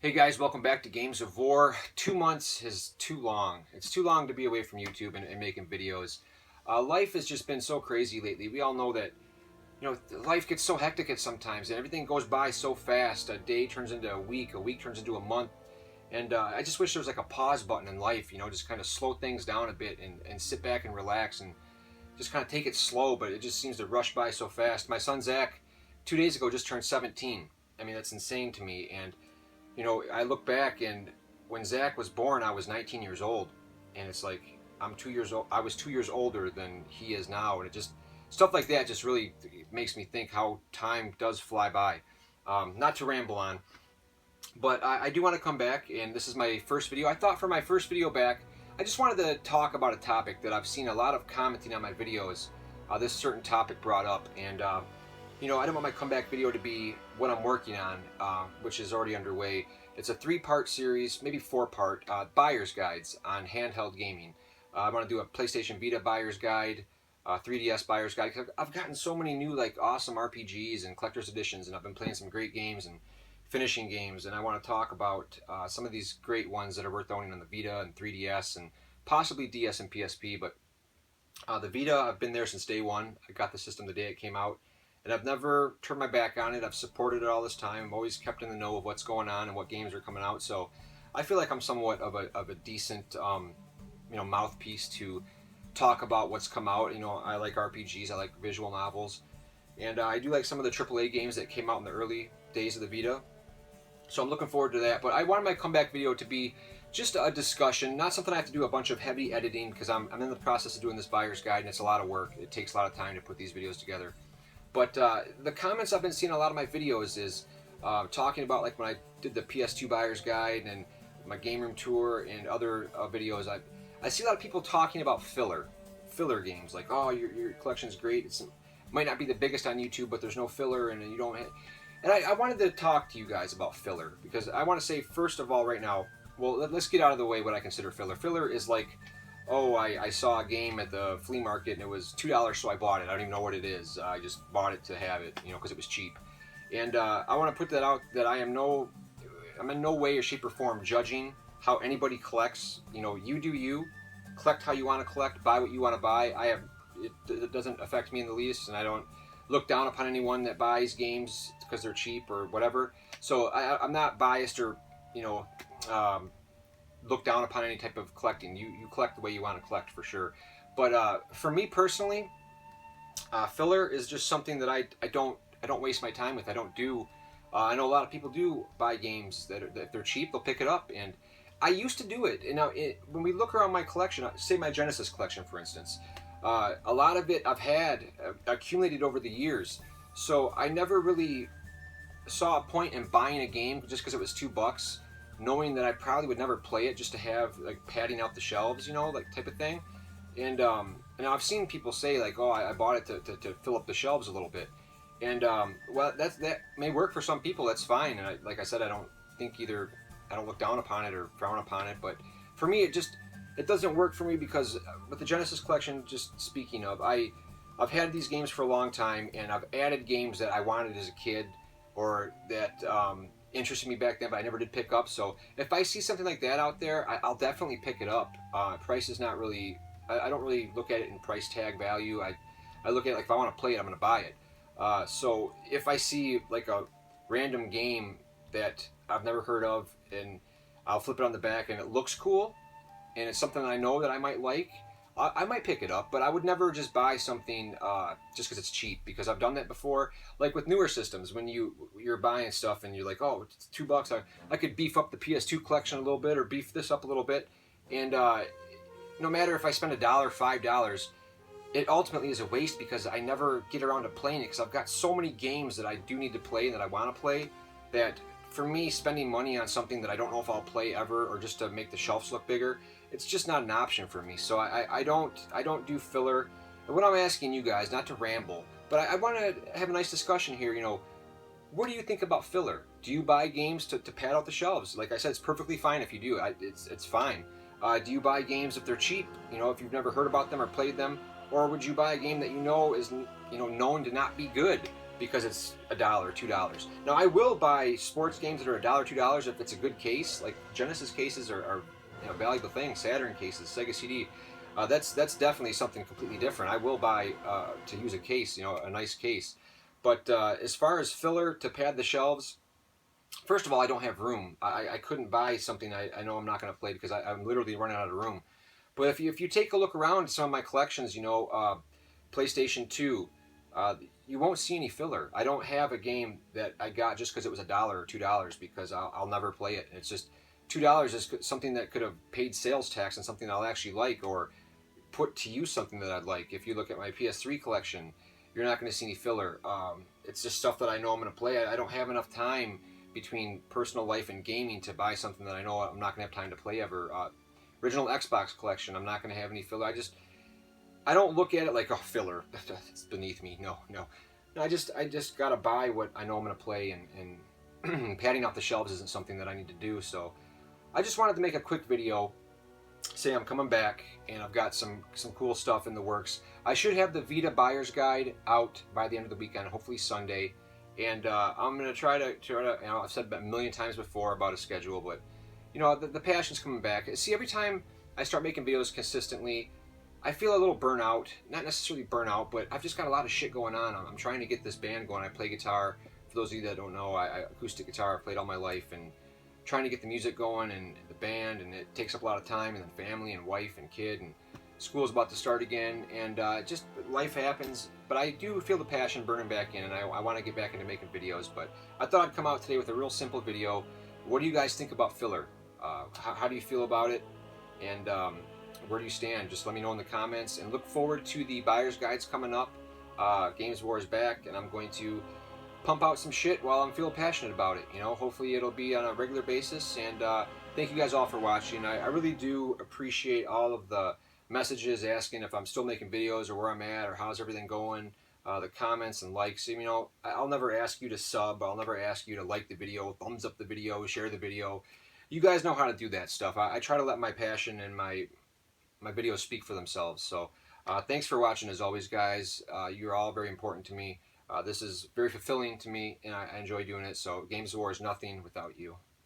Hey guys, welcome back to Games of War. 2 months is too long. It's too long to be away from YouTube and making videos. Life has just been so crazy lately. We all know that, life gets so hectic at sometimes and everything goes by so fast. A day turns into a week turns into a month. And I just wish there was like a pause button in life, just kind of slow things down a bit and sit back and relax and just kind of take it slow, but it just seems to rush by so fast. My son Zach, 2 days ago, just turned 17. I mean, that's insane to me. And I look back, and when Zach was born, I was 19 years old, and it's like I'm 2 years old. I was 2 years older than he is now, and it just stuff like that just really makes me think how time does fly by. Not to ramble on, but I do want to come back, and this is my first video. I thought for my first video back, I just wanted to talk about a topic that I've seen a lot of commenting on my videos. This certain topic brought up, and I don't want my comeback video to be what I'm working on, which is already underway. It's a 3-part series, maybe 4-part, buyer's guides on handheld gaming. I want to do a PlayStation Vita buyer's guide, 3DS buyer's guide. I've gotten so many new, awesome RPGs and collector's editions, and I've been playing some great games and finishing games, and I want to talk about some of these great ones that are worth owning on the Vita and 3DS and possibly DS and PSP. But the Vita, I've been there since day one. I got the system the day it came out. And I've never turned my back on it. I've supported it all this time. I've always kept in the know of what's going on and what games are coming out. So I feel like I'm somewhat of a decent, mouthpiece to talk about what's come out. I like RPGs. I like visual novels. And I do like some of the AAA games that came out in the early days of the Vita. So I'm looking forward to that. But I wanted my comeback video to be just a discussion, not something I have to do a bunch of heavy editing, because I'm in the process of doing this buyer's guide, and it's a lot of work. It takes a lot of time to put these videos together. But the comments I've been seeing in a lot of my videos is talking about, like, when I did the PS2 buyer's guide and my game room tour and other videos, I see a lot of people talking about filler games, like, oh, your collection's great. It might not be the biggest on YouTube, but there's no filler, and you don't. And I wanted to talk to you guys about filler, because I want to say, first of all, right now, well, let's get out of the way what I consider filler. Filler is like, oh, I saw a game at the flea market and it was $2, so I bought it. I don't even know what it is. I just bought it to have it, because it was cheap. And I want to put that out, that I'm in no way or shape or form judging how anybody collects. You do you, collect how you want to collect, buy what you want to buy. It doesn't affect me in the least, and I don't look down upon anyone that buys games because they're cheap or whatever. So I'm not biased or look down upon any type of collecting. You collect the way you want to collect, for sure. But for me personally, filler is just something that I don't waste my time with. I don't do. I know a lot of people do buy games that if they're cheap, they'll pick it up, and I used to do it. And now when we look around my collection, say my Genesis collection, for instance, a lot of it I've had accumulated over the years. So I never really saw a point in buying a game just because it was $2, knowing that I probably would never play it, just to have, like, padding out the shelves, like, type of thing. And I've seen people say, like, oh, I bought it to fill up the shelves a little bit. And well, that may work for some people. That's fine. And like I said, I don't look down upon it or frown upon it. But for me, it doesn't work for me, because with the Genesis collection, just speaking of, I've had these games for a long time, and I've added games that I wanted as a kid, or that interested me back then, but I never did pick up. So if I see something like that out there, I'll definitely pick it up. Price is not really, I don't really look at it in price tag value. I look at it like, if I want to play it, I'm going to buy it. So if I see like a random game that I've never heard of, and I'll flip it on the back and it looks cool, and it's something I know that I might like, I might pick it up. But I would never just buy something just because it's cheap, because I've done that before. Like with newer systems, when you're buying stuff and you're like, oh, it's $2, I could beef up the PS2 collection a little bit, or beef this up a little bit, and no matter if I spend $1, $5, it ultimately is a waste, because I never get around to playing it, because I've got so many games that I do need to play and that I want to play, that for me, spending money on something that I don't know if I'll play ever, or just to make the shelves look bigger, it's just not an option for me. So I don't do filler. And what I'm asking you guys, not to ramble, but I want to have a nice discussion here. What do you think about filler? Do you buy games to pad out the shelves? Like I said, it's perfectly fine if you do. It's fine. Do you buy games if they're cheap? If you've never heard about them or played them, or would you buy a game that is known to not be good? because it's $1 or $2. Now I will buy sports games that are $1, $2 if it's a good case. Like Genesis cases are valuable things. Saturn cases, Sega CD. That's definitely something completely different. I will buy to use a case, a nice case. But as far as filler to pad the shelves, first of all, I don't have room. I couldn't buy something I know I'm not going to play because I'm literally running out of room. But if you take a look around at some of my collections, PlayStation 2, you won't see any filler. I don't have a game that I got just because it was $1 or $2 because I'll never play it. It's just $2 is something that could have paid sales tax and something I'll actually like, or put to use something that I'd like. If you look at my PS3 collection, you're not going to see any filler. It's just stuff that I know I'm going to play. I don't have enough time between personal life and gaming to buy something that I know I'm not going to have time to play ever. Original Xbox collection, I'm not going to have any filler. I don't look at it like, oh, filler, it's beneath me. No. I just gotta buy what I know I'm gonna play, and padding out the shelves isn't something that I need to do. So I just wanted to make a quick video, say I'm coming back, and I've got some cool stuff in the works. I should have the Vita buyer's guide out by the end of the weekend, hopefully Sunday, and I'm gonna try to. I've said a million times before about a schedule, but the passion's coming back. See, every time I start making videos consistently, I feel a little burnout. Not necessarily burnout, but I've just got a lot of shit going on. I'm trying to get this band going. I play guitar. For those of you that don't know, I acoustic guitar. I've played all my life, and trying to get the music going and the band, and it takes up a lot of time, and then family and wife and kid, and school's about to start again, and just life happens. But I do feel the passion burning back in, and I want to get back into making videos. But I thought I'd come out today with a real simple video. What do you guys think about filler? How do you feel about it? And where do you stand? Just let me know in the comments, and look forward to the buyer's guides coming up. GamezOfWar is back, and I'm going to pump out some shit while I'm feeling passionate about it. Hopefully it'll be on a regular basis, and thank you guys all for watching. I really do appreciate all of the messages asking if I'm still making videos or where I'm at or how's everything going, the comments and likes. I'll never ask you to sub. I'll never ask you to like the video, thumbs up the video, share the video. You guys know how to do that stuff. I try to let my passion and my videos speak for themselves. So thanks for watching as always, guys. You're all very important to me. This is very fulfilling to me, and I enjoy doing it. So GamezOfWar is nothing without you.